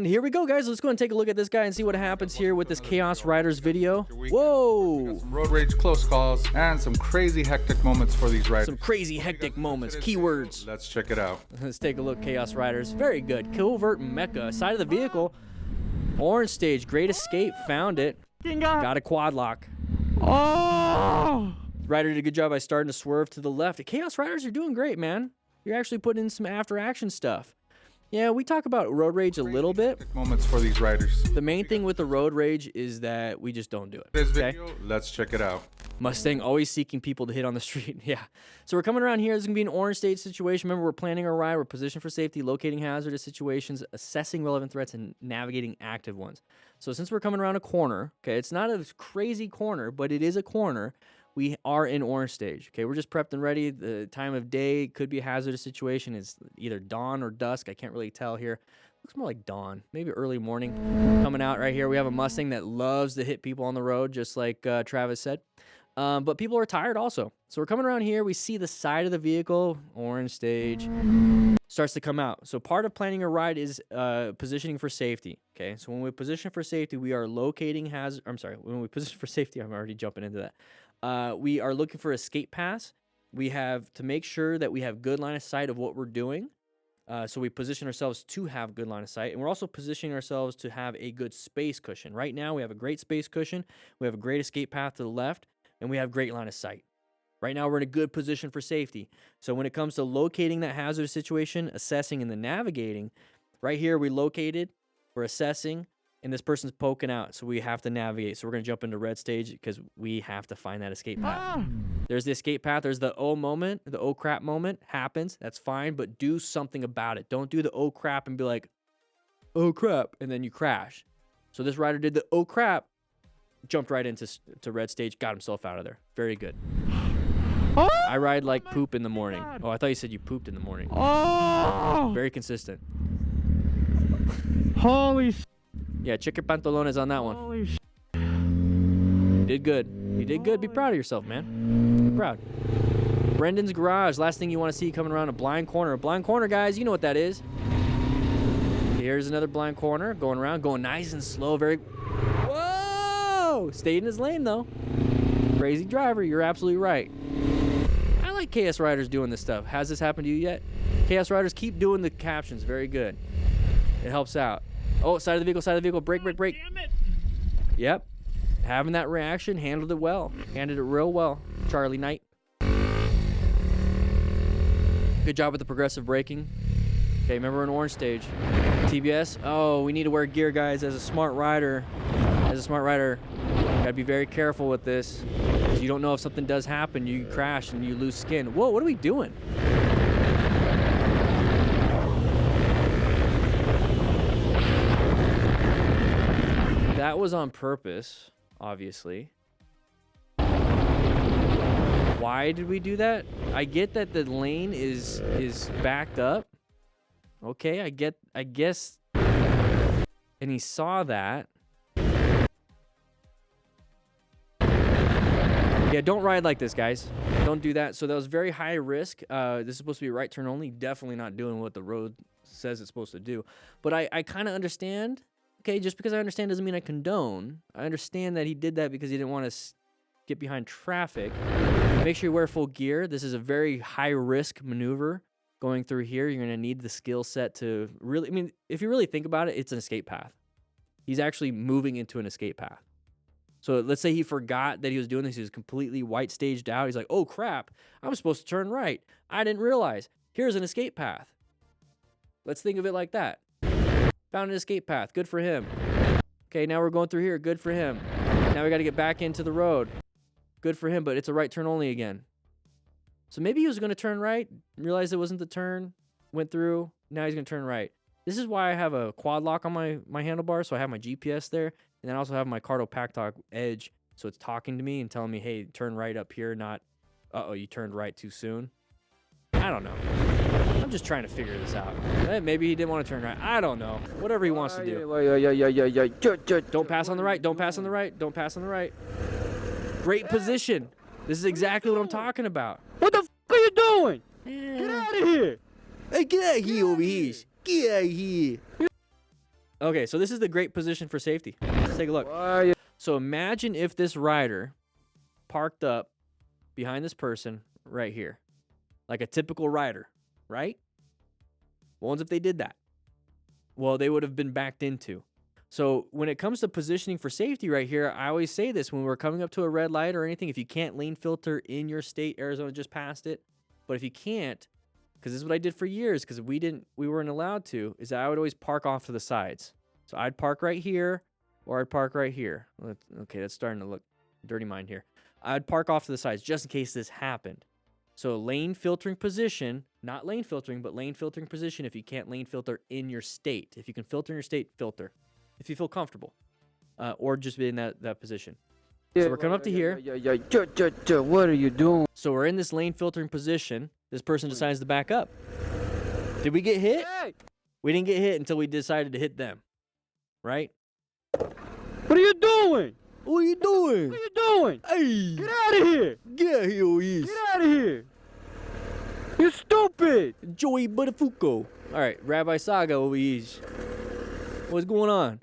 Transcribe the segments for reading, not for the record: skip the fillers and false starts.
And here we go, guys. Let's go and take a look at this guy and see what happens here with this Chaos Riders video. Whoa! Some road rage close calls and some crazy hectic moments for these riders. Some crazy hectic moments. Keywords. Let's check it out. Let's take a look, Chaos Riders. Very good. Covert Mecha. Side of the vehicle. Orange stage. Great escape. Found it. Got a quad lock. Oh! Rider did a good job by starting to swerve to the left. Chaos Riders are doing great, man. You're actually putting in some after action stuff. Yeah, we talk about road rage a little bit. Moments for these riders. The main thing with the road rage is that we just don't do it. This Okay? video, let's check it out. Mustang always seeking people to hit on the street. Yeah. So we're coming around here. This is going to be an orange stage situation. Remember, we're planning our ride. We're positioned for safety, locating hazardous situations, assessing relevant threats, and navigating active ones. So since we're coming around a corner, okay, it's not a crazy corner, but it is a corner. We are in orange stage. Okay, we're just prepped and ready. The time of day could be a hazardous situation. It's either dawn or dusk. I can't really tell here. Looks more like dawn, maybe early morning. Coming out right here, we have a Mustang that loves to hit people on the road, just like Travis said. But people are tired also. So we're coming around here. We see the side of the vehicle, orange stage, starts to come out. So part of planning a ride is positioning for safety. Okay, so when we position for safety, we are locating when we position for safety, I'm already jumping into that. We are looking for escape paths. We have to make sure that we have good line of sight of what we're doing. So we position ourselves to have good line of sight. And we're also positioning ourselves to have a good space cushion. Right now, we have a great space cushion. We have a great escape path to the left. And we have great line of sight. Right now, we're in a good position for safety. So when it comes to locating that hazardous situation, assessing, and then navigating, right here, we located, we're assessing, and this person's poking out, so we have to navigate. So we're going to jump into red stage because we have to find that escape path. There's the escape path. There's the oh moment. The oh crap moment happens. That's fine, but do something about it. Don't do the oh crap and be like, oh crap, and then you crash. So this rider did the oh crap, jumped right into red stage, got himself out of there. Very good. I ride like poop in the morning. Oh, I thought you said you pooped in the morning. Oh! Very consistent. Holy sh! Yeah, check your pantalones on that one. Holy sh! You did good. You did good. Be proud of yourself, man. Be proud. Brendan's garage. Last thing you want to see coming around a blind corner. A blind corner, guys. You know what that is. Here's another blind corner. Going around. Going nice and slow. Very... Whoa! Stayed in his lane, though. Crazy driver. You're absolutely right. I like Chaos Riders doing this stuff. Has this happened to you yet? Chaos Riders, keep doing the captions. Very good. It helps out. Oh, side of the vehicle, side of the vehicle. Brake, brake, brake. Damn it! Yep. Having that reaction, handled it well. Handled it real well, Charlie Knight. Good job with the progressive braking. Okay, remember an orange stage. TBS. Oh, we need to wear gear, guys. As a smart rider, gotta be very careful with this. Because you don't know if something does happen, you crash and you lose skin. Whoa, what are we doing? That was on purpose, obviously. Why did we do that? I get that the lane is backed up. Okay, I guess. And he saw that. Yeah, don't ride like this, guys. Don't do that. So that was very high risk. This is supposed to be a right turn only. Definitely not doing what the road says it's supposed to do. But I kind of understand. Okay, just because I understand doesn't mean I condone. I understand that he did that because he didn't want to get behind traffic. Make sure you wear full gear. This is a very high-risk maneuver going through here. You're going to need the skill set to really... I mean, if you really think about it, it's an escape path. He's actually moving into an escape path. So let's say he forgot that he was doing this. He was completely white staged out. He's like, oh, crap. I'm supposed to turn right. I didn't realize. Here's an escape path. Let's think of it like that. Found an escape path. Good for him. Okay, now we're going through here. Good for him. Now we got to get back into the road. Good for him, but it's a right turn only again. So maybe he was going to turn right, realized it wasn't the turn, went through, now he's going to turn right. This is why I have a quad lock on my handlebar, so I have my GPS there, and then I also have my Cardo Pack Talk Edge, so it's talking to me and telling me, hey, turn right up here, not, uh-oh, you turned right too soon. I don't know. I'm just trying to figure this out. Maybe he didn't want to turn right. I don't know. Whatever he wants to do. Don't pass on the right. Don't pass on the right. Don't pass on the right. Great position. This is exactly what I'm talking about. What the f are you doing? Get out of here! Hey, get out of here over here. Get out of here. Okay, so this is the great position for safety. Let's take a look. So imagine if this rider parked up behind this person right here, like a typical rider, right? What happens if they did that? Well, they would have been backed into. So when it comes to positioning for safety right here, I always say this when we're coming up to a red light or anything, if you can't lane filter in your state, Arizona just passed it, but if you can't, because this is what I did for years because we weren't allowed to, is that I would always park off to the sides. So I'd park right here or I'd park right here. Okay, that's starting to look dirty mind here. I'd park off to the sides just in case this happened. So lane filtering position, not lane filtering, but lane filtering position if you can't lane filter in your state. If you can filter in your state, filter. If you feel comfortable. Or just be in that position. So we're coming up to here. What are you doing? So we're in this lane filtering position. This person decides to back up. Did we get hit? Hey! We didn't get hit until we decided to hit them. Right? What are you doing? What are you doing? What are you doing? Hey! Get out of here! Get out of here, Luis. Get out of here! You're stupid! Joey Buttafuoco. All right, Rabbi Saga, Luis. What's going on?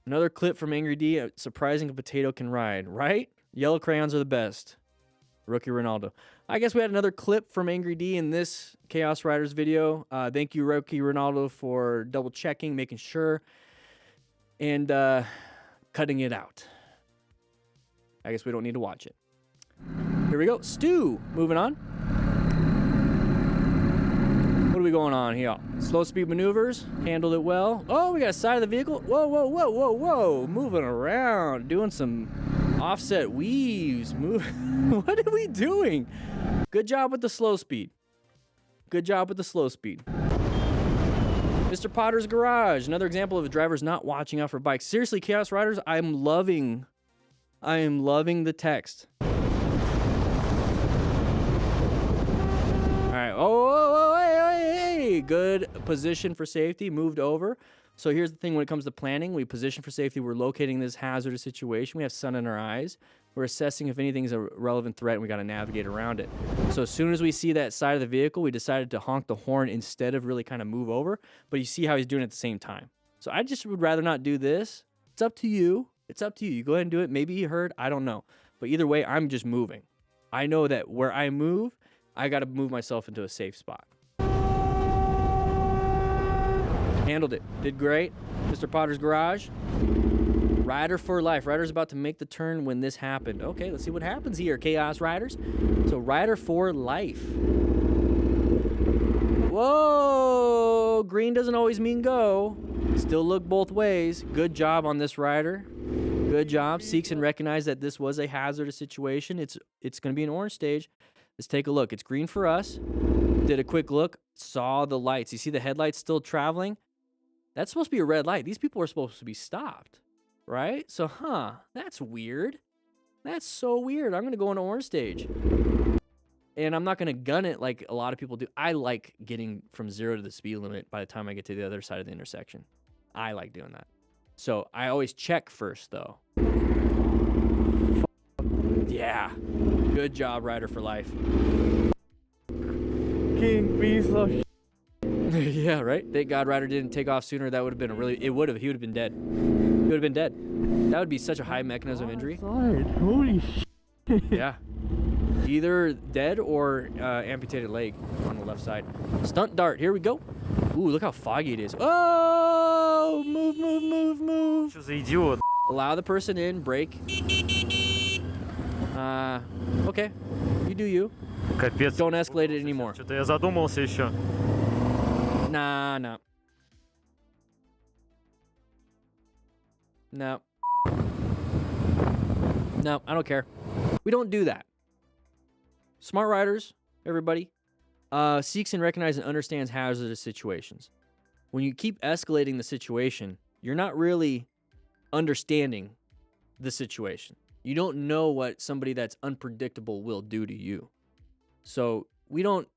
Another clip from Angry D. Surprising a potato can ride, right? Yellow crayons are the best. Rookie Ronaldo. I guess we had another clip from Angry D in this Chaos Riders video. Thank you, Rookie Ronaldo, for double checking, making sure, and cutting it out. I guess we don't need to watch it. Here we go. Stu, moving on. What are we going on here? Slow speed maneuvers, handled it well. Oh, we got a side of the vehicle. Whoa, whoa, whoa, whoa, whoa. Moving around, doing some offset weaves. What are we doing? Good job with the slow speed. Good job with the slow speed. Mr. Potter's Garage, another example of drivers not watching out for bikes. Seriously, Chaos Riders, I am loving the text. All right. Oh, hey. Good position for safety. Moved over. So here's the thing when it comes to planning. We position for safety. We're locating this hazardous situation. We have sun in our eyes. We're assessing if anything is a relevant threat, and we got to navigate around it. So as soon as we see that side of the vehicle, we decided to honk the horn instead of really kind of move over. But you see how he's doing it at the same time. So I just would rather not do this. It's up to you. It's up to you. You go ahead and do it. Maybe he heard. I don't know. But either way, I'm just moving. I know that where I move, I got to move myself into a safe spot. Handled it. Did great. Mr. Potter's Garage. Rider for life. Rider's about to make the turn when this happened. Okay, let's see what happens here, Chaos Riders. So rider for life. Whoa! Green doesn't always mean go. Still look both ways. Good job on this rider. Good job. Seeks and recognize that this was a hazardous situation. It's going to be an orange stage. Let's take a look. It's green for us. Did a quick look. Saw the lights. You see the headlights still traveling? That's supposed to be a red light. These people are supposed to be stopped, right? So, that's weird. That's so weird. I'm going to go on an orange stage. And I'm not going to gun it like a lot of people do. I like getting from 0 to the speed limit by the time I get to the other side of the intersection. I like doing that. So I always check first, though. Yeah. Good job, Rider for Life. King piece of shit. Yeah, right? Thank God Rider didn't take off sooner. That would have been he would have been dead. He would have been dead. That would be such a high mechanism of injury. Holy shit. Yeah. Either dead or amputated leg on the left side. Stunt dart. Here we go. Ooh, look how foggy it is. Oh, move, move, move, move. Что за идиот? Allow the person in, brake. Okay. You do you. Капец. Don't escalate it anymore. Что-то я задумался еще. Nah. No, I don't care. We don't do that. Smart riders, everybody, seeks and recognizes and understands hazardous situations. When you keep escalating the situation, you're not really understanding the situation. You don't know what somebody that's unpredictable will do to you. So we don't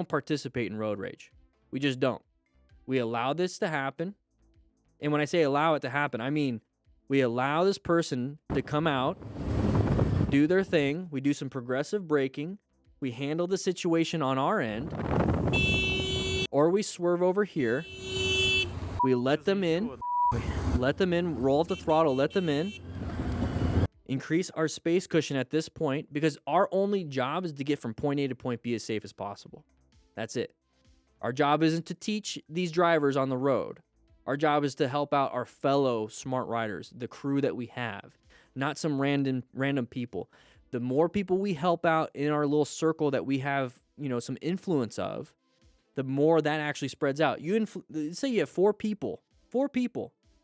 participate in road rage. We just don't. We allow this to happen. And when I say allow it to happen, I mean we allow this person to come out, do their thing. We do some progressive braking. We handle the situation on our end. Or we swerve over here. We let them in. Let them in. Roll off the throttle. Let them in. Increase our space cushion at this point because our only job is to get from point A to point B as safe as possible. That's it. Our job isn't to teach these drivers on the road. Our job is to help out our fellow smart riders, the crew that we have, not some random people. The more people we help out in our little circle that we have, some influence of, the more that actually spreads out. Say you have four people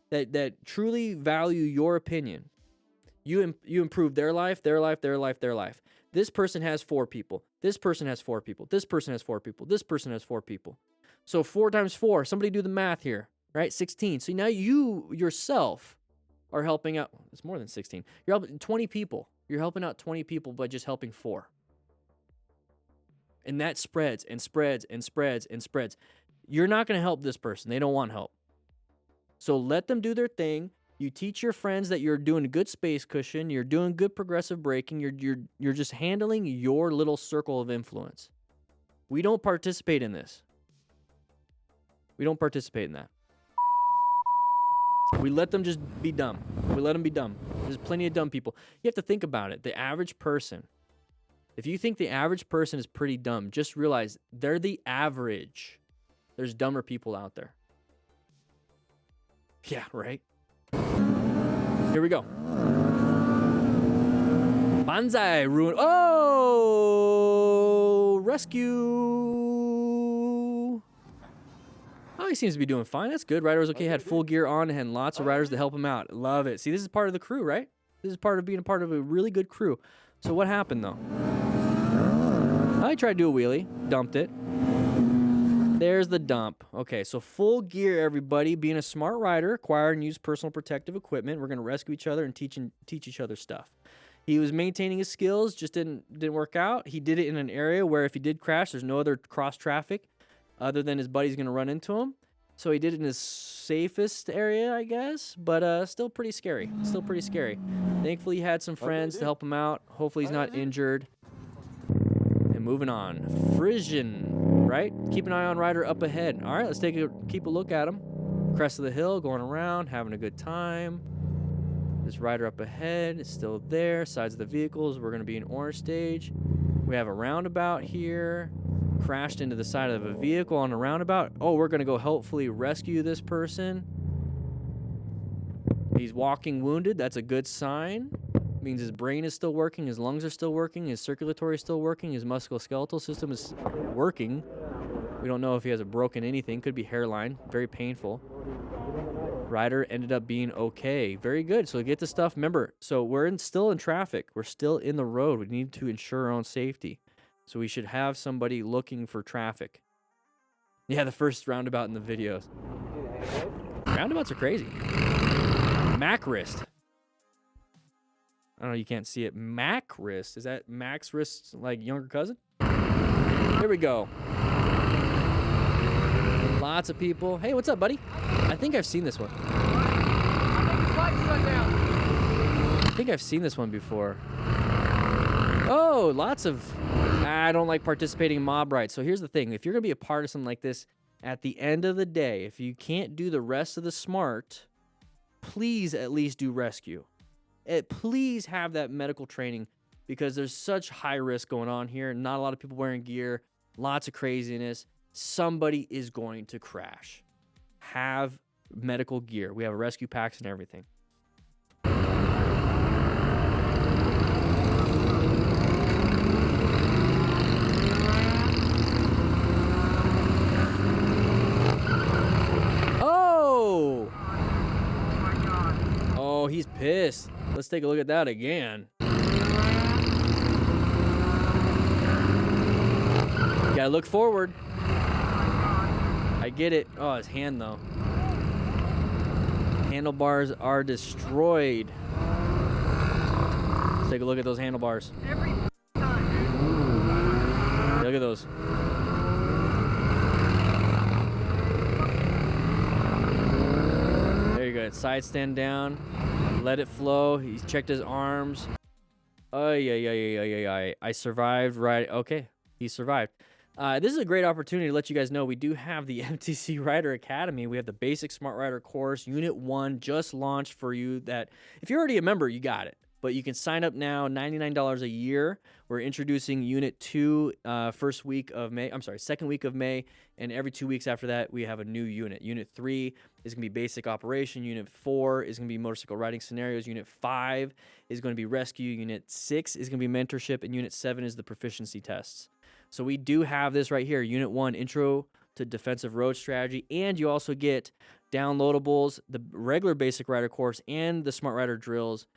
that truly value your opinion. You improve their life. This person has 4 people. This person has 4 people. This person has 4 people. This person has 4 people. So 4 times 4, somebody do the math here, right? 16. So now you yourself are helping out. It's more than 16. You're helping 20 people. You're helping out 20 people by just helping 4. And that spreads and spreads and spreads and spreads. You're not going to help this person. They don't want help. So let them do their thing. You teach your friends that you're doing a good space cushion, you're doing good progressive braking, you're just handling your little circle of influence. We don't participate in this. We don't participate in that. We let them just be dumb. We let them be dumb. There's plenty of dumb people. You have to think about it. The average person, if you think the average person is pretty dumb, just realize they're the average. There's dumber people out there. Yeah, right? Here we go. Banzai ruin. Oh, rescue. Oh, he seems to be doing fine. That's good. Rider was okay. Had full gear on and had lots of riders to help him out. Love it. See, this is part of the crew, right? This is part of being a part of a really good crew. So what happened though? I tried to do a wheelie, dumped it. There's the dump. Okay, so full gear, everybody. Being a smart rider, acquire and use personal protective equipment. We're going to rescue each other and teach each other stuff. He was maintaining his skills, just didn't work out. He did it in an area where if he did crash, there's no other cross traffic other than his buddy's going to run into him. So he did it in his safest area, I guess, but still pretty scary. Still pretty scary. Thankfully, he had some friends to help him out. Hopefully, he's not injured. And moving on. Frisian. Right? Keep an eye on rider up ahead. All right, let's keep a look at him. Crest of the hill, going around, having a good time. This rider up ahead is still there. Sides of the vehicles, we're going to be in orange stage. We have a roundabout here. Crashed into the side of a vehicle on a roundabout. Oh, we're going to go helpfully rescue this person. He's walking wounded. That's a good sign. Means his brain is still working, his lungs are still working, his circulatory is still working, his musculoskeletal system is working. We don't know if he has a broken anything. Could be hairline. Very painful. Rider ended up being okay. Very good. So get the stuff. Remember, so we're still in traffic. We're still in the road. We need to ensure our own safety. So we should have somebody looking for traffic. Yeah, the first roundabout in the videos. Roundabouts are crazy. Mac wrist. I don't know, you can't see it. Mac wrist. Is that Mac's wrist, like younger cousin? Here we go. Lots of people. Hey, what's up, buddy? I think I've seen this one. I think I've seen this one before. Oh, lots of... I don't like participating in mob rides. So here's the thing. If you're going to be a part of something like this, at the end of the day, if you can't do the rest of the smart, please at least do rescue. Please have that medical training because there's such high risk going on here. Not a lot of people wearing gear, lots of craziness. Somebody is going to crash. Have medical gear. We have rescue packs and everything. Oh! Oh, he's pissed. Let's take a look at that again. Gotta look forward. I get it. Oh, his hand though. Handlebars are destroyed. Let's take a look at those handlebars. Look at those. There you go. Side stand down. Let it flow. He's checked his arms. Oh, yeah. I survived. Right. Okay. He survived. This is a great opportunity to let you guys know we do have the MTC Rider Academy. We have the basic Smart Rider course. Unit 1 just launched for you. That if you're already a member, you got it. But you can sign up now, $99 a year. We're introducing Unit 2 second week of May, and every 2 weeks after that, we have a new unit. Unit 3 is going to be basic operation. Unit 4 is going to be motorcycle riding scenarios. Unit 5 is going to be rescue. Unit 6 is going to be mentorship, and Unit 7 is the proficiency tests. So we do have this right here, Unit 1, Intro to Defensive Road Strategy, and you also get downloadables, the regular basic rider course, and the Smart Rider drills.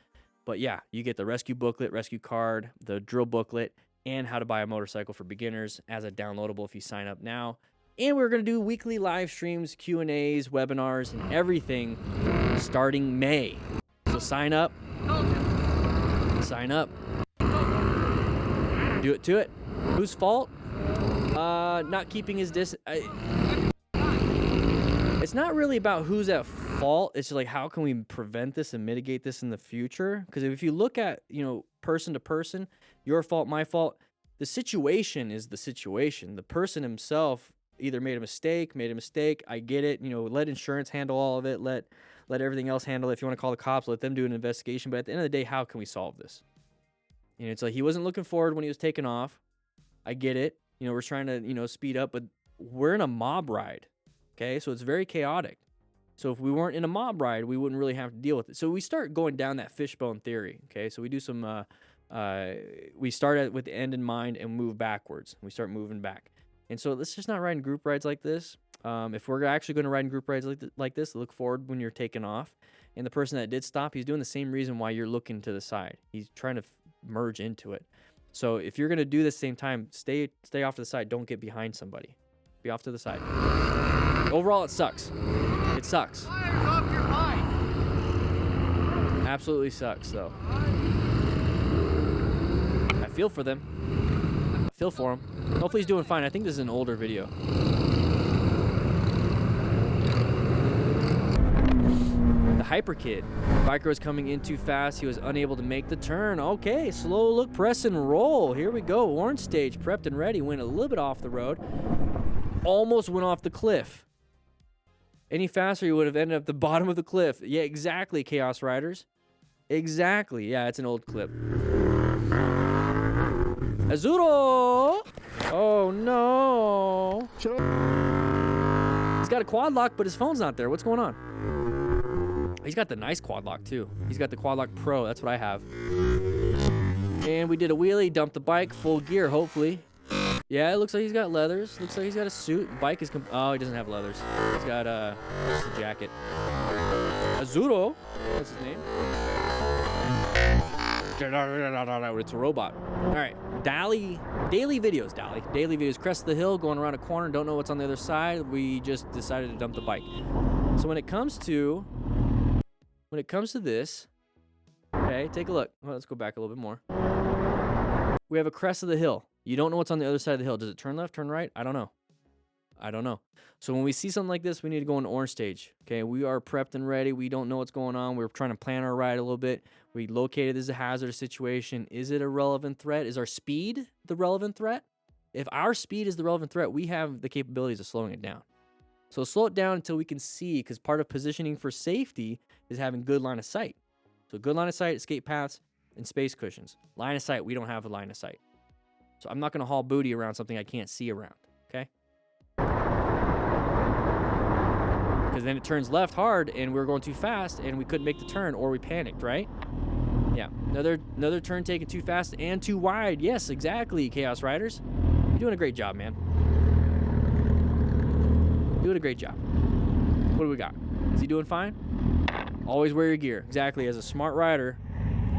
But yeah, you get the rescue booklet, rescue card, the drill booklet, and how to buy a motorcycle for beginners as a downloadable if you sign up now. And we're going to do weekly live streams, Q&As, webinars, and everything starting May. So sign up. Sign up. Do it to it. Whose fault? Not keeping his distance. It's not really about who's at fault. It's just like, how can we prevent this and mitigate this in the future? Because if you look at, person to person, your fault, my fault, the situation is the situation. The person himself either made a mistake. I get it. Let insurance handle all of it. Let everything else handle it. If you want to call the cops, let them do an investigation. But at the end of the day, how can we solve this? It's like he wasn't looking forward when he was taking off. I get it. We're trying to, speed up, but we're in a mob ride. Okay, so it's very chaotic. So if we weren't in a mob ride, we wouldn't really have to deal with it. So we start going down that fishbone theory. Okay, so we do some, we start with the end in mind and move backwards. We start moving back. And so let's just not ride in group rides like this. If we're actually going to ride in group rides like this, look forward when you're taking off. And the person that did stop, he's doing the same reason why you're looking to the side. He's trying to merge into it. So if you're going to do this same time, stay off to the side. Don't get behind somebody. Be off to the side. Overall, it sucks. It sucks. Absolutely sucks, though. I feel for them. I feel for him. Hopefully he's doing fine. I think this is an older video. The Hyper Kid. Biker was coming in too fast. He was unable to make the turn. Okay, slow look, press and roll. Here we go. Orange stage, prepped and ready. Went a little bit off the road. Almost went off the cliff. Any faster, you would have ended up the bottom of the cliff. Yeah, exactly, Chaos Riders. Exactly. Yeah, it's an old clip. Azuro! Oh, no. He's got a quad lock, but his phone's not there. What's going on? He's got the nice quad lock, too. He's got the quad lock pro. That's what I have. And we did a wheelie, dumped the bike, full gear, hopefully. Yeah, it looks like he's got leathers. Looks like he's got a suit. Bike is... oh, he doesn't have leathers. He's got just a jacket. Azuro. What's his name? It's a robot. All right. Daily videos. Daily videos. Crest of the hill, going around a corner. Don't know what's on the other side. We just decided to dump the bike. So when it comes to this, okay, take a look. Well, let's go back a little bit more. We have a crest of the hill. You don't know what's on the other side of the hill. Does it turn left, turn right? I don't know. So when we see something like this, we need to go in orange stage. Okay, we are prepped and ready. We don't know what's going on. We're trying to plan our ride a little bit. We located this as a hazardous situation. Is it a relevant threat? Is our speed the relevant threat? If our speed is the relevant threat, we have the capabilities of slowing it down. So slow it down until we can see, because part of positioning for safety is having good line of sight. So good line of sight, escape paths, and space cushions. Line of sight, we don't have a line of sight. So I'm not going to haul booty around something I can't see around, okay? Because then it turns left hard, and we're going too fast, and we couldn't make the turn, or we panicked, right? Yeah, another turn taken too fast and too wide. Yes, exactly, Chaos Riders. You're doing a great job, man. Doing a great job. What do we got? Is he doing fine? Always wear your gear. Exactly, as a smart rider,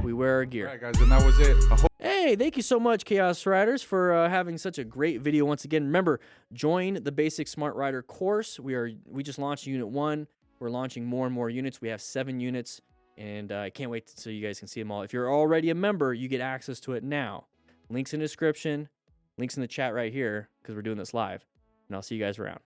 we wear our gear. All right, guys, and that was it. Hey, thank you so much, Chaos Riders, for having such a great video once again. Remember, join the Basic Smart Rider course. We just launched Unit 1. We're launching more and more units. We have 7 units, and I can't wait so you guys can see them all. If you're already a member, you get access to it now. Links in the description, links in the chat right here, because we're doing this live, and I'll see you guys around.